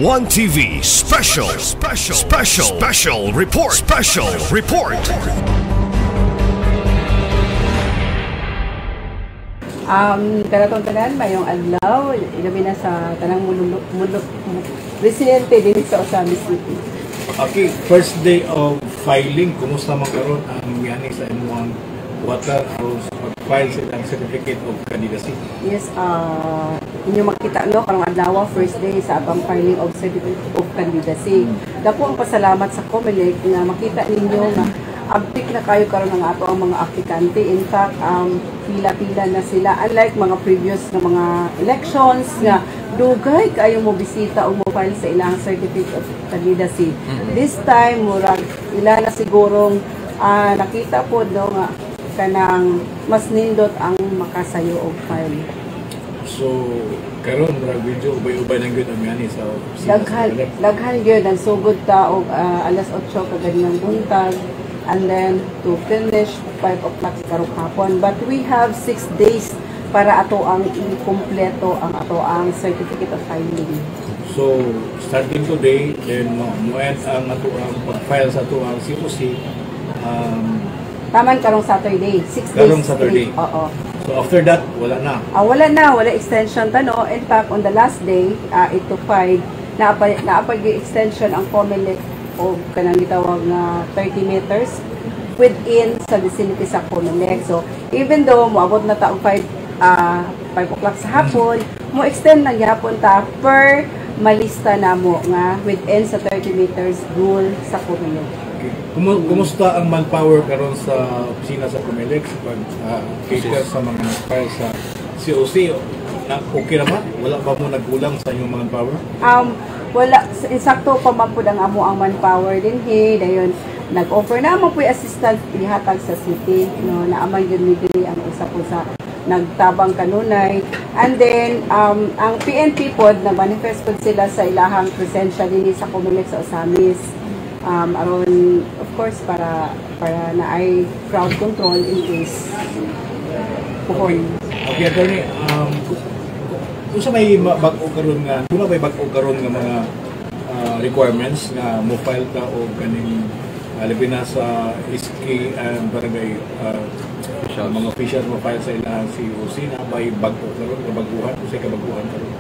One TV special report. Karatong tanan mayong adlaw, ilabi na sa tanang mulok residente din sa Osamis City. Okay, first day of filing, kumusta man karon ang yani sa M1 water aron sa pag-file silang certificate of candidacy? Yes, inyo makita no karong adlaw first day sa abang filing of certificate of candidacy. Dako ang pasalamat sa COMELEC na makita ninyo nga update na kayo karon ng ato ang mga aplikante. In fact, pila-pila na sila unlike mga previous na mga elections nga dugay kayo mo bisita o mo file sa ilang certificate of candidacy. This time murag ila na sigurong nakita po no nga kanang mas nindot ang makasayo og file. So karon murag video ubay-ubay lang gyud ang yani sa daghan gyud ang sugod ta og alas 8 kaganinang buntag and then to finish 5 o'clock karong hapon, but we have 6 days para ato ang i-kumpleto ang ato ang certificate of filing. So starting today then mo-end ang ato ang pag-file sa ato ang COC taman karong Saturday, 6 days. Karong Saturday. Oo. So after that, wala na. Wala extension tano. In fact, on the last day, 8 to 5, naapag extension ang COMELEC o kanang gitawag na 30 meters within sa vicinity sa COMELEC. So even though moabot na ta og 5 o'clock sa hapon, mo extend na gyapon ta per malista namo nga within sa 30 meters rule sa COMELEC. Kumusta ang manpower karon sa opisina sa COMELEC pag cater sa mga nag-file sa COC? Okay naman? Wala pa mo nagkulang sa inyong manpower? Wala. Insakto pa man po ang amo ang manpower din. Dayon, nag-offer na mo po yung assistant ihatag sa city. No, naaman yun dili ang usa po sa nagtabang kanunay. And then, ang PNP po, nag-manifest po sila sa ilahang presensya din sa COMELEC sa Osamis. Aron of course para na ay crowd control in case puhon. Okay, attorney, kung sa may bag-o karon nga, kung may bag-o karon nga mga requirements nga mo file ta o kaning labi na sa ISKI and barangay mga official mo file sa ilang COC na may bag-o karon nga baguhan o sa kabaguhan karon?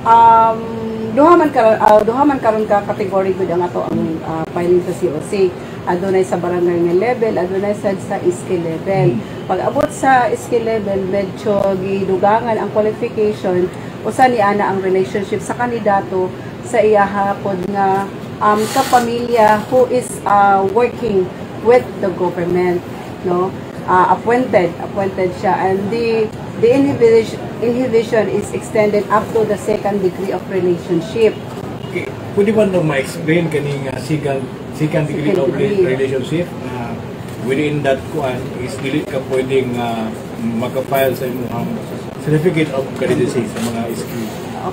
Duha man karon ka category gud ang ato ang filing sa COC. Adunay sa barangay nga level, adunay sa ISKI level. Pag abot sa ISKI level, medyo gidugangan ang qualification usa ni ana ang relationship sa kandidato sa iyaha pod nga kapamilya who is working with the government, no? Appointed siya, and the inhibition is extended up to the second degree of relationship. Okay. Pwede ba nang ma-explain kaning second degree of relationship na within that kuan is dili ka pwedeng maka-file sa imong certificate of candidacy sa mga ISKI?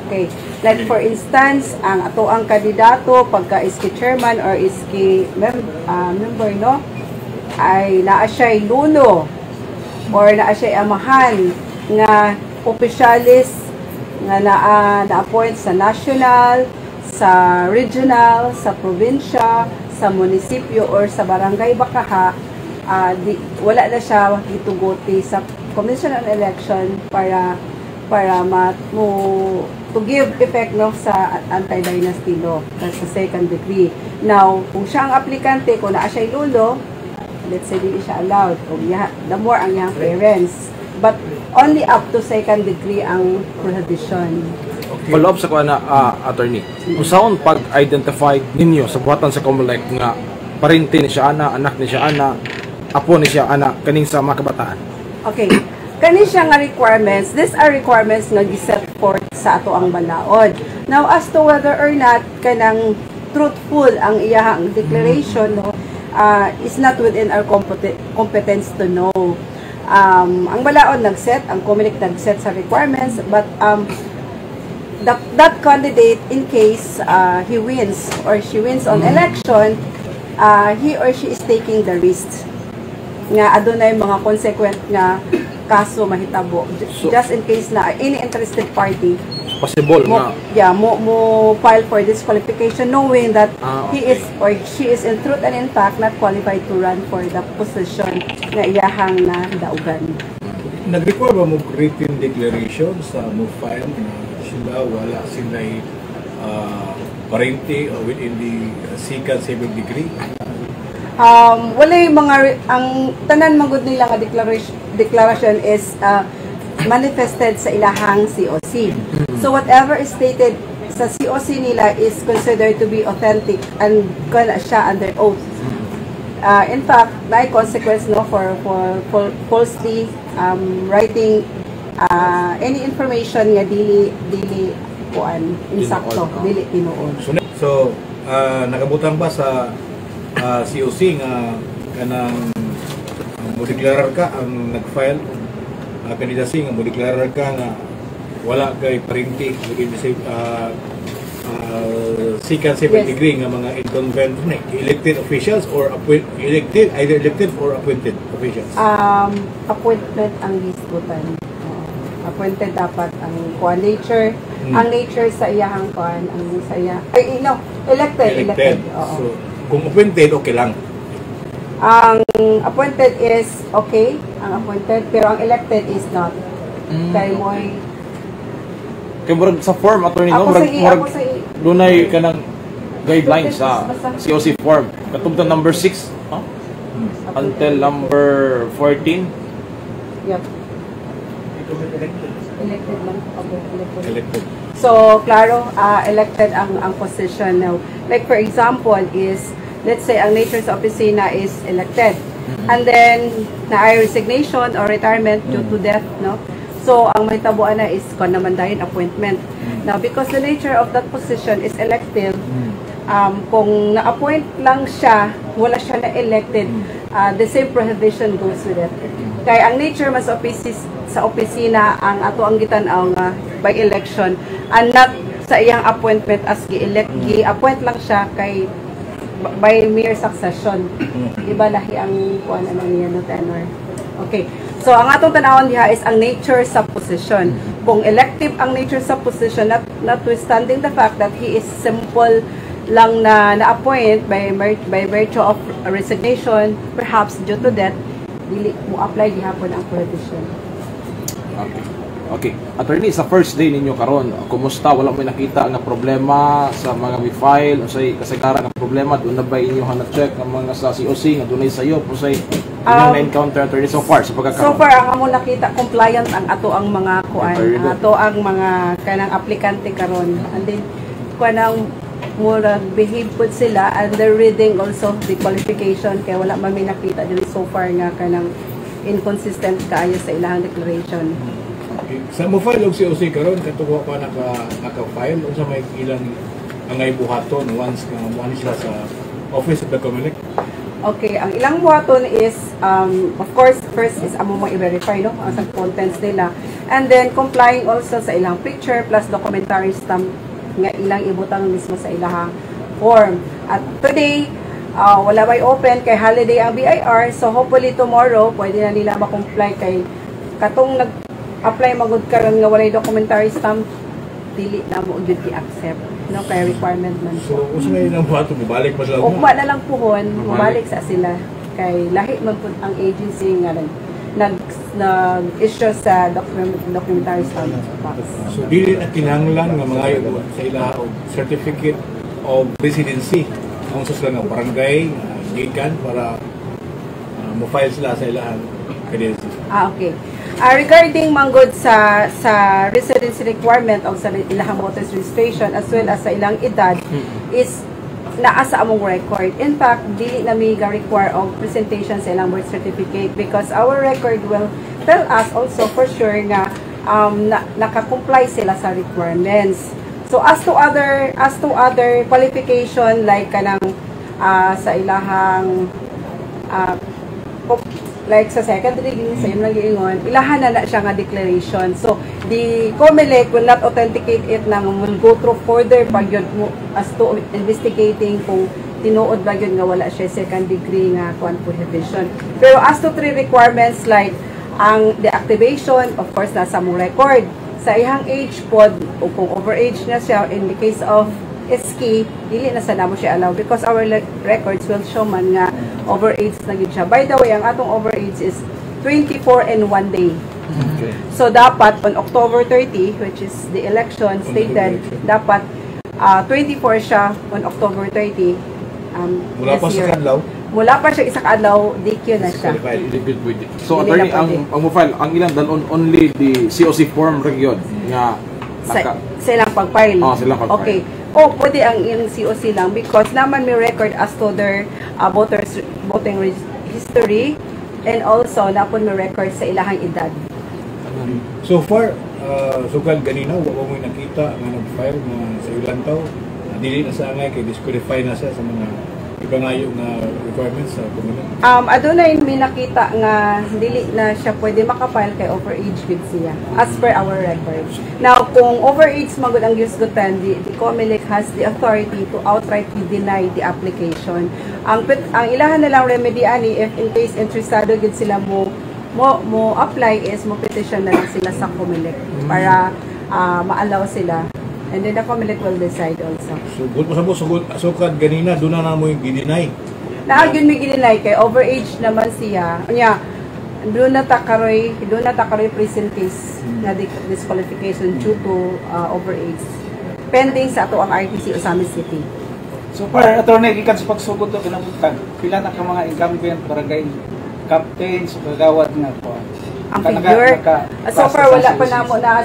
Okay. Like for instance, ang ato ang kandidato pagka ISKI chairman or ISKI member, no, ay naa siya'y luno or naa siya'y amahan nga opisyalis nga na-appoint sa national, sa regional, sa probinsya, sa munisipyo or sa barangay Bakaha, wala na siya gituguti sa Commission on Election para to give effect no sa anti-dynasty law, that's the second degree. Now, kung siya ang aplikante, kung naa siya'y lulo, let's say hindi siya allowed, the more ang iyang parents, but only up to second degree ang prohibition. Follow up sa kuana, attorney. Usaon pag-identify ninyo sa buhatan sa COMELEC nga parente ni siya ana, anak ni siya ana, apo ni siya ana kaning sa mga kabataan? Okay. Kani siya nga requirements, these are requirements nga giset forth sa ato ang balaod. Now, as to whether or not kanang truthful ang iyahang declaration, no, is not within our competence to know. Ang balaod nag-set, ang COMELEC nag-set sa requirements, but that candidate, in case he wins or she wins on election, he or she is taking the risk nga adunay mga consequent nga kaso mahitabo, just in case na any interested party possible nga. mo file for disqualification knowing that he okay. is or she is in truth and in fact not qualified to run for the position nga iyahang na daugan. Nag-require ba mo written declaration sa mo file na sila wala sila parente within the second 7th degree? Wala yung ang tanan magud nila nga declaration is manifested sa ilahang COC. So whatever is stated sa COC nila is considered to be authentic and kana siya under oath. In fact, may consequence no for falsely writing any information nga dili kuan insakto dili tinuod. So nakabutang ba sa COC nga kanang mo deklarar ka ang nag-file kandidacy nga mo deklarar ka nga wala kay parente within the second 7th degree nga mga incumbent elected officials or either elected or appointed officials. Appointment ang gisgutan. Appointed dapat ang kuan nature. Ang nature sa iyahang kuan ang sa iya elected. So kung appointed okay lang. Ang appointed is okay, ang appointed pero ang elected is not. Kay moy murag sa form attorney no murag dunay kanang guidelines sa COC form katungtong number 6 until number 14. Yep. Elected lang. Okay, Elected. So, klaro, elected ang position now. Like for example is, let's say ang nature sa opisina is elected. And then, na resignation or retirement due to death, no? So, ang may tabuan na is kung naman dahil appointment. Now, because the nature of that position is elective, kung na-appoint lang siya, wala siya na-elected, the same prohibition goes with it. Kaya ang nature mas sa opisina, ang ato ang gitanaw nga by election, and not sa iyang appointment as gi-appoint lang siya kay by mere succession. Iba lahi ang kuan ano niya no tenor. Okay. So, ang atong tanawon diha is ang nature sa position. Kung elective ang nature sa position, notwithstanding the fact that he is simple lang na-appoint by virtue of resignation, perhaps due to death, dili mo apply gihapon ang prohibition. Okay. Attorney, sa first day ninyo karon, kumusta? Wala mo nakita nga problema sa mga file o sa kasagaran ng problema? Doon na ba inyo na-check ang mga sa COC nga doon ay sayo po sa inyong na-encounter attorney so far sa pagkakaroon? So far, ang amo nakita, compliant ang ato ang mga kuan, ato ang mga kanang aplikante karon. And then, kuanang murag behave pud sila and they're reading also the qualification kaya wala man may nakita dili so far nga kanang inconsistent kaayo sa ilahang declaration. Okay. Sa mo file og COC karon katuwa pa naka-file unsa may ilang angay buhaton once nga mo sila sa Office of the Comelec? Okay, ang ilang buhaton is of course first is amo mo i-verify no ang contents nila and then complying also sa ilang picture plus documentary stamp nga ilang ibutang mismo sa ilahang form. At today, wala may open kay holiday ang BIR, so hopefully tomorrow pwede na nila ma-comply kay katong nag-apply magud karon nga walay documentary stamp dili na mo gyud i-accept no kay requirement man. So usa may nang buhaton balik pa sila. Ugma na lang puhon, mabalik sa sila kay lahi man pud ang agency nga nag-issue sa documentary stamp box. So, dili na kinahanglan nga mga sa ila og certificate of residency kung sa sila nga barangay, gikan para mo-file sila sa ilang residency. Okay. Regarding manggod sa residency requirement o sa ilang voters registration as well as sa ilang edad is naa sa among record. In fact, dili na mi require of presentation sa ilang birth certificate because our record will tell us also for sure nga naka-comply sila sa requirements. So as to other qualification like kanang sa ilahang like sa secondary sa yung nag-iingon, ilahan na siya nga declaration. So, the COMELEC will not authenticate it na will go through further pag yun as to investigating kung tinuod ba yun nga wala siya second degree nga prohibition. Pero as to three requirements like ang the activation, of course, nasa mong record. Sa ihang age pod, o kung overage na siya, in the case of ski, dili na sana mo siya allow because our records will show man nga overage na gid siya. By the way, ang atong overage is 24 and 1 day. Okay. So dapat on October 30, which is the election stated, dapat 24 siya on October 30. Mula this pa sa year. kanlaw. Mula pa siya isang adlaw, DQ na siya. So Hindi attorney, na pwede. ang mo file ang ilang dalon only the COC form region nga Sa ilang pag-file. silang pag-file. Okay. O pwede ang yung COC lang because naman may record as to their voting history and also napon may record sa ilahang edad. So far, sukal ganina, wala mo nakita nga nag-file nga sa ilang taw. Dili na sa angay kay disqualify na siya sa mga ibangayo na requirements sa community. Adunay may nakita nga dili na siya pwede makapile kay overage gid siya as per our records. Now kung overage magud ang gisgutan, the COMELEC has the authority to outrightly deny the application. Ang ilahan na lang remedy ani if in case interesado gid sila mo apply is mo petition na lang sila sa COMELEC para ma-allow sila. And then the COMELEC will decide also. So, good mo sa mo, sukad ganina, doon na mo yung gininay. Naagyon mi ginilay kay overage naman siya. Nya, doon na takaroy present case na disqualification due to overage. Pending sa ato ang RTC Osamis City. So far, attorney, gikan sa pagsugod to kinabutan, pila na ka mga incumbent, barangay captains, kagawad nga po. Ang figure, so far wala pa namo na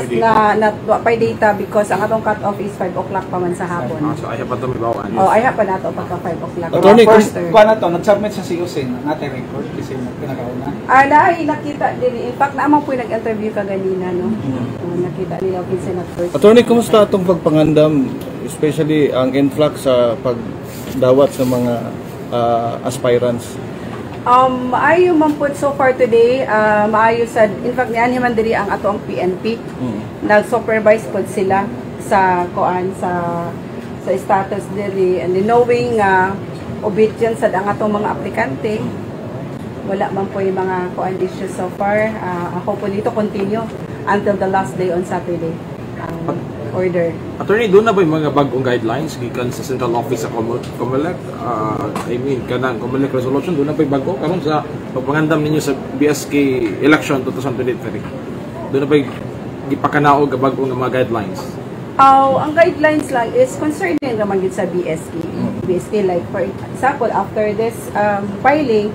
by data because ang atong cut-off is 5 o'clock pa man sa hapon. So ay pa to may bawaan. Ay pa nato pagka 5 o'clock. Attorney, First, kuha na to, nag-submit sa COC na natin record kasi pinakauna. Naay nakita din. In fact, naamang po nag-interview ka ganina, no? Nakita nila Vincent at first. Attorney, kumusta itong pagpangandam, especially ang influx sa pagdawat sa mga aspirants? Maayo man po so far today, maayo sa, in fact, niyan man diri ang ato ang PNP. Nag-supervise po sila sa status diri and knowing obedience sa ang atong mga aplikante. Wala man po yung mga kuan issues so far. Ako po dito continue until the last day on Saturday. Order. Attorney, doon na ba yung mga bagong guidelines gikan sa central office sa COMELEC? I mean, kanang COMELEC resolution, doon na ba yung bago? Karon sa pagpangandam ninyo sa BSK election 2023, doon na ba yung ipakanaog bagong mga guidelines? Ang guidelines lang is concerning naman yun sa BSK. BSK, like for example, after this filing,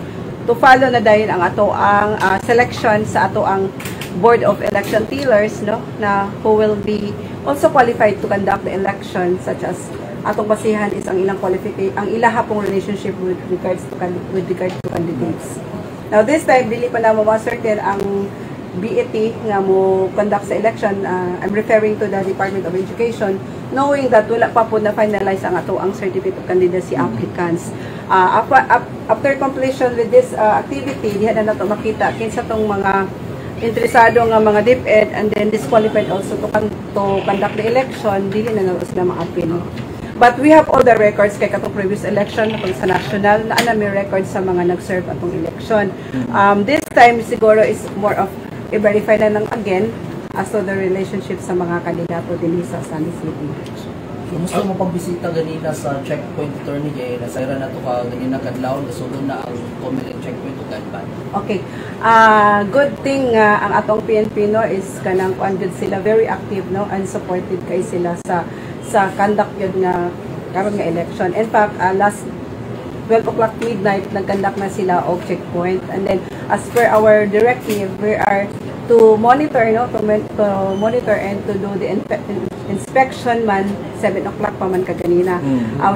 to follow na dahil ang ato ang selection sa ato ang Board of Election Tellers, no, na who will be also qualified to conduct the election, such as atong basihan is ang ilang ang ilaha pong relationship with regards to candidates. Now this time dili pa na mo certain ang BET nga mo conduct sa election. I'm referring to the Department of Education, knowing that wala pa po na finalize ang ato ang certificate of candidacy applicants. After completion with this activity, diha na nato makita kinsa tong mga interesado nga mga DepEd and then disqualified also to conduct the election, dili na nato sila ma-appeal. But we have all the records kay katong previous election sa national na may records sa mga nag-serve atong election. This time siguro is more of i-verify na lang again as to the relationship sa mga kandidato din sa San City. Kumusta mo pagbisita ganina sa checkpoint, attorney kay nasayra na to ka ganina kadlaw nasulod na ang COMELEC checkpoint ug ganban. Okay. Good thing ang atong PNP no is kanang kuan gud sila very active no and supported kay sila sa conduct yun nga karon nga election. In fact, last 12 o'clock midnight nag-conduct na sila og checkpoint and then as per our directive we are to monitor monitor and to do the inspection man 7 o'clock pa man kaganina.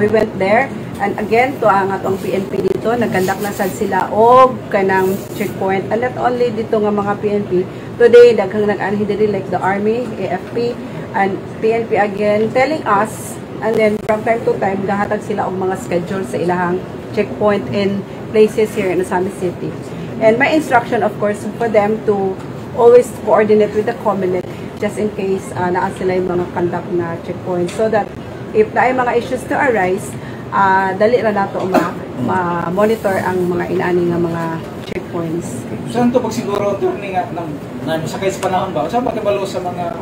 We went there and again to ang atong PNP dito nag-conduct na sad sila og kanang checkpoint and not only dito nga mga PNP today daghang nag-anhi diri like the Army, AFP and PNP again telling us and then from time to time gahatag sila og mga schedule sa ilahang checkpoint in places here in Osamis City. And my instruction of course for them to always coordinate with the COMELEC just in case naa sila yung mga conduct na checkpoint so that if naay mga issues to arise, dali ra nato ma-monitor ang mga inaani nga mga checkpoints. Saan to pag siguro attorney nga sakay sa panahon ba? Saan makibalo sa mga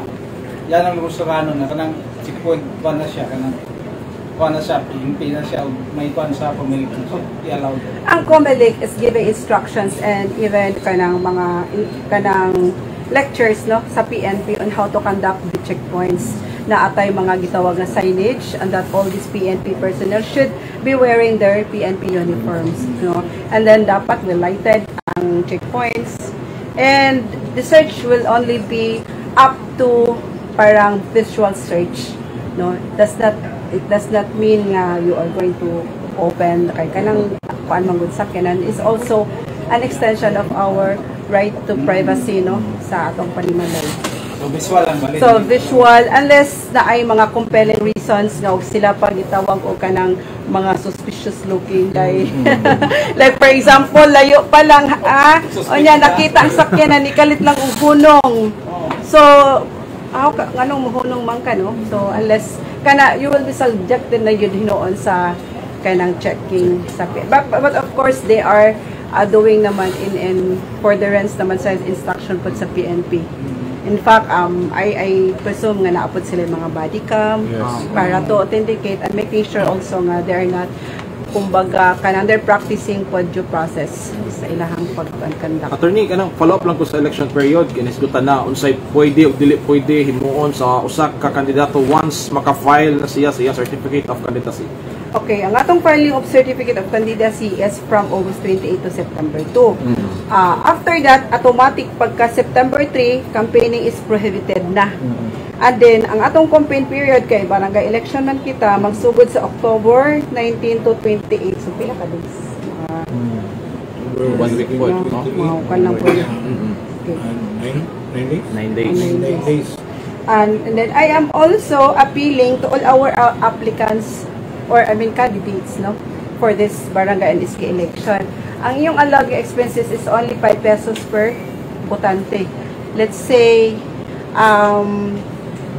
yan ang Rosorano na kanang checkpoint pa na siya, kanang kuha na siya, PNP na siya, may kuha sa pamilya. So, i-allow. Ang COMELEC is giving instructions and even kanang lectures no sa PNP on how to conduct the checkpoints na atay mga gitawag na signage and that all these PNP personnel should be wearing their PNP uniforms, no? And then dapat well lighted ang checkpoints and the search will only be up to parang visual search, no? It does not mean nga you are going to open kay kanang kuan mangud sakyanan is also an extension of our right to privacy, no, sa atong panimalay. So visual ang balik. So visual, unless na ay mga compelling reasons nga og sila pag itawag o kanang mga suspicious looking kay like for example layo pa lang o nya nakita ang sakyanan ni kalit lang og hunong. So nganong mohunong man ka, no? So unless kana you will be subjected na yun hinoon sa kanang checking sa but of course they are doing naman in furtherance naman sa instruction po sa PNP. In fact, I presume nga naapod sila yung mga body cam para to authenticate and making sure also nga they are not kumbaga kanang they're practicing po due process sa ilahang pag-conduct. Attorney, kanang follow up lang ko sa election period kinisgutan na unsay pwede o dili pwede himuon sa usa ka kandidato once maka-file na siya sa certificate of candidacy. Okay, ang atong filing of certificate of candidacy is from August 28 to September 2. After that, automatic pagka September 3, campaigning is prohibited na. And then, ang atong campaign period kay barangay election man kita, magsugod sa October 19 to 28. So, pila ka days? 1 week po, no? Wow, kan lang po yun. Okay. 9 days. 9 days. And then, I am also appealing to all our applicants or candidates, no, for this barangay and SK election. Ang iyong allowed expenses is only 5 pesos per botante. Let's say,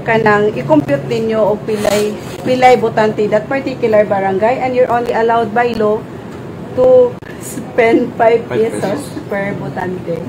kanang i-compute ninyo o pilay botante that particular barangay and you're only allowed by law to spend 5 pesos per botante.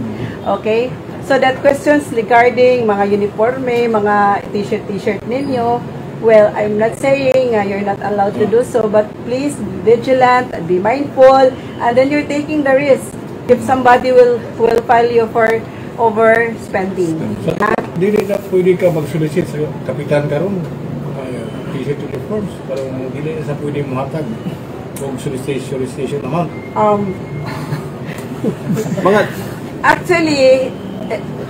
Okay? So that questions regarding mga uniforme, mga t-shirt ninyo, well, I'm not saying you're not allowed to do so, but please be vigilant, be mindful, and then you're taking the risk if somebody will file you for overspending. So, dili na pwede ka mag-solicit sa kapitan karon t-shirt uniforms parang dili na sa pwede muhatag kung solicitation amount. Actually,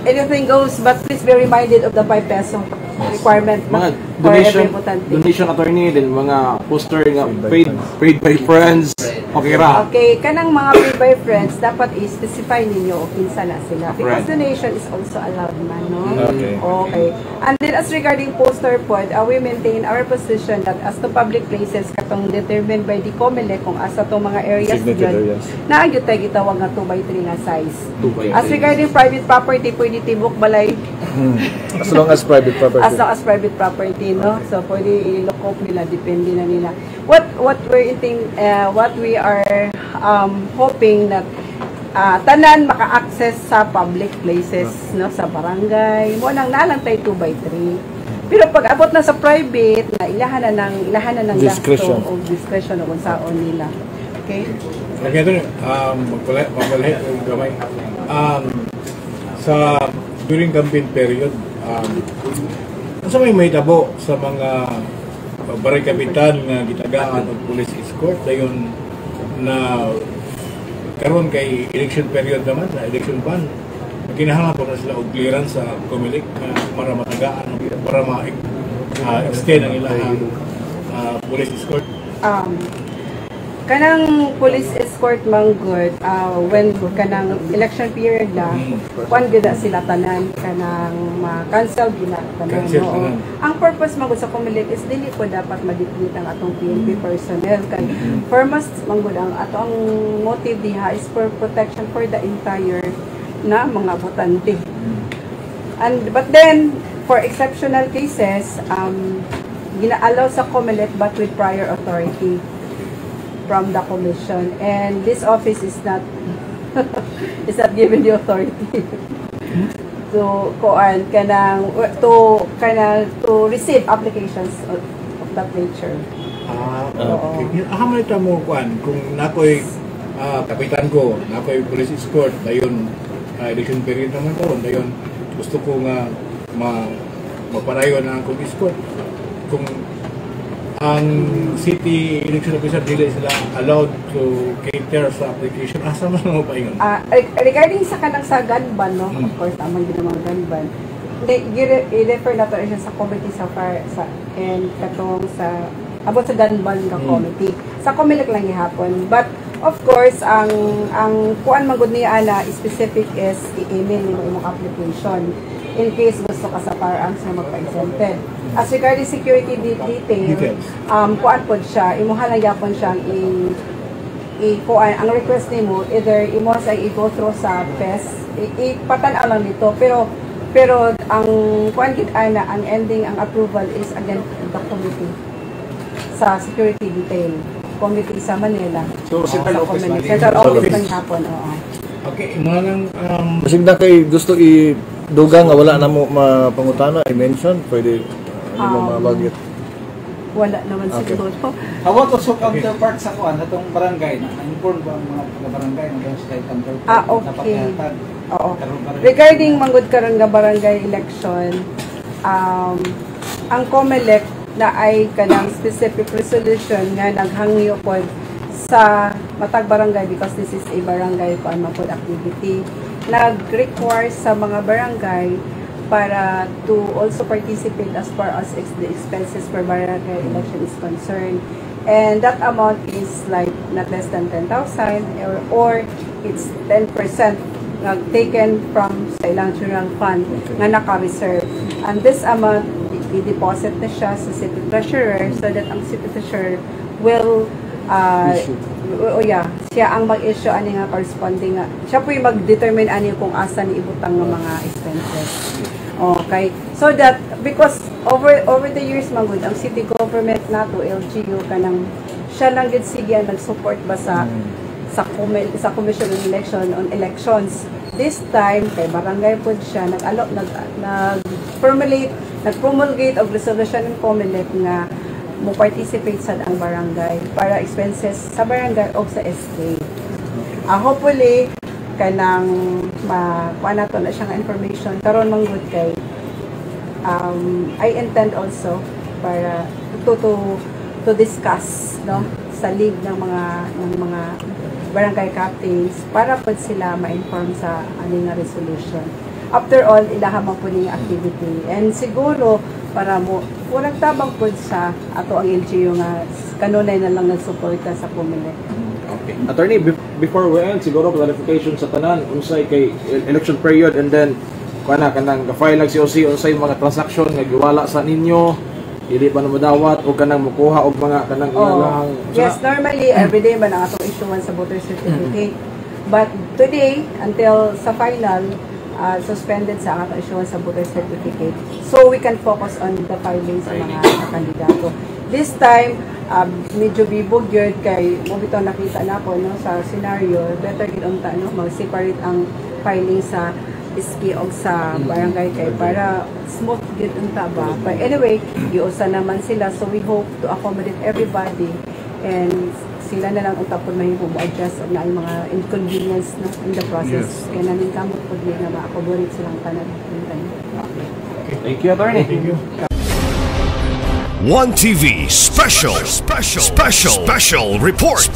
anything goes, but please be reminded of the 5 peso requirement mga for every botante. Donation attorney din mga poster nga paid by friends. Okay ra. Okay, kanang mga paid by friends dapat i-specify ninyo o kinsa na sila because donation is also allowed man, no? Okay. And then as regarding poster pod, we maintain our position that as to public places katong determined by the COMELEC kung asa to mga areas diyan na gyud tay gitawag nga 2x3 nga size. As regarding private property, pwede tibok balay As long as private property. as long as private property, no? So pwede i-lock nila, depende na nila. What we are hoping that tanan maka-access sa public places, no, sa barangay. Mo nang nalang tay 2x3. Pero pag abot na sa private, na ilahan na ng Discretion. gasto o discretion o kung saan nila. Okay? Okay, ito magpalahit o gamay. Sa during campaign period, sa may tabo sa mga barangay kapitan nga gitagaan o police escort dayon na karon kay election period naman na election ban kinahanglan po na sila og clearance sa COMELEC para matagaan para ma-extend ang ilang police escort. Kanang police escort manggod when kanang election period na kwan gyud sila tanan kanang ma-cancel gina tanan, no? Ang purpose manggod sa COMELEC is dili ko dapat ma-deplete ang atong PNP personnel kay first manggod ang atong motive diha is for protection for the entire na mga botante. But then for exceptional cases gina-allow sa COMELEC but with prior authority from the commission, and this office is not given the authority. to receive applications of that nature. Okay. Man ita mo kuan kung nakoy kapitan ko, nakoy police escort, dayon election period naman karon, dayon gusto ko nga maparayon ang akong escort. Kung ang city election officer dili sila allowed to cater sa application, asa man mo paingon? Regarding sa kanang sa gun ban, no? Of course, tamang din naman gun ban. I-refer na to siya sa committee sa and katong sa about sa gun ban ng committee. Sa COMELEC lang gihapon. But of course, ang kuan man gud niya ana specific is i-email nimo imong application in case gusto ka sa firearms na magpa-exempted. As regarding security details, kuan pod siya, imuha lang yapon siyang kuan ang request nimo either imo sa i-go through sa PES, ipatan-aw lang dito pero ang kuan gid ana ang ending ang approval is again the committee sa security detail committee sa Manila. So central office man. Central office man hapon, oo. Okay, mo nang Basig na kay gusto i-dugang nga wala na mo mapangutana, i-mention, pwede mo mabagit. Wala naman siguro. How about also counterpart sa kuan atong barangay na-inform ba ang mga barangay na sa kay counterpart okay. Oo. Regarding manggod karon nga barangay election, ang COMELEC na ay kanang specific resolution nga naghangyo pod sa matag barangay because this is a barangay kuan pod activity. Nag-require sa mga barangay para to also participate as far as the expenses per barangay election is concerned. And that amount is like not less than 10,000 or it's 10% taken from sa ilang general fund nga naka-reserve. And this amount, i-deposit na siya sa city treasurer so that ang city treasurer will siya ang mag-issue ani nga corresponding nga. Siya po yung mag-determine ani kung asa ni ibutang ng mga expenses. Okay. So that because over the years manggod ang city government nato LGU kanang siya lang gid sige nag-support ba sa Commission on Election on elections. This time kay barangay pod siya nag-promulgate of resolution ng COMELEC nga mo participate sa ang barangay para expenses sa barangay o sa SK. Hopefully kanang makuha nato na siyang information karon manggod kay I intend also para to discuss no sa league ng mga barangay captains para pod sila ma-inform sa aning resolution. After all, ilahaman po niya activity. And siguro, para mo, walang tabang po sa ato ang LGU nga kanunay na lang nagsuporta sa COMELEC. Okay. Attorney, before we end, siguro clarification sa tanan, unsay kay election period and then, kanang file ng COC, unsay mga transaction nga giwala sa ninyo, dili ba na madawat o kanang mukuha og mga kanang lang. Yes, normally, everyday man ang atong issuance sa voter certificate. But today, until sa final, suspended sa ang atong issuance sa voter certificate. So, we can focus on the filing sa mga kandidato. This time, medyo bibog yun kay mo bitaw nakita na ko no, sa scenario, better gid unta no, mag-separate ang filing sa iski og sa barangay kay para smooth gid unta ba. But anyway, giusa naman sila so we hope to accommodate everybody and sila na lang unta pod mahimo mo-adjust na ang mga inconvenience no, in the process. Yes. Kaya namin kamot pod na ma-accommodate silang tanan. Thank you, attorney. Thank you. One TV special report.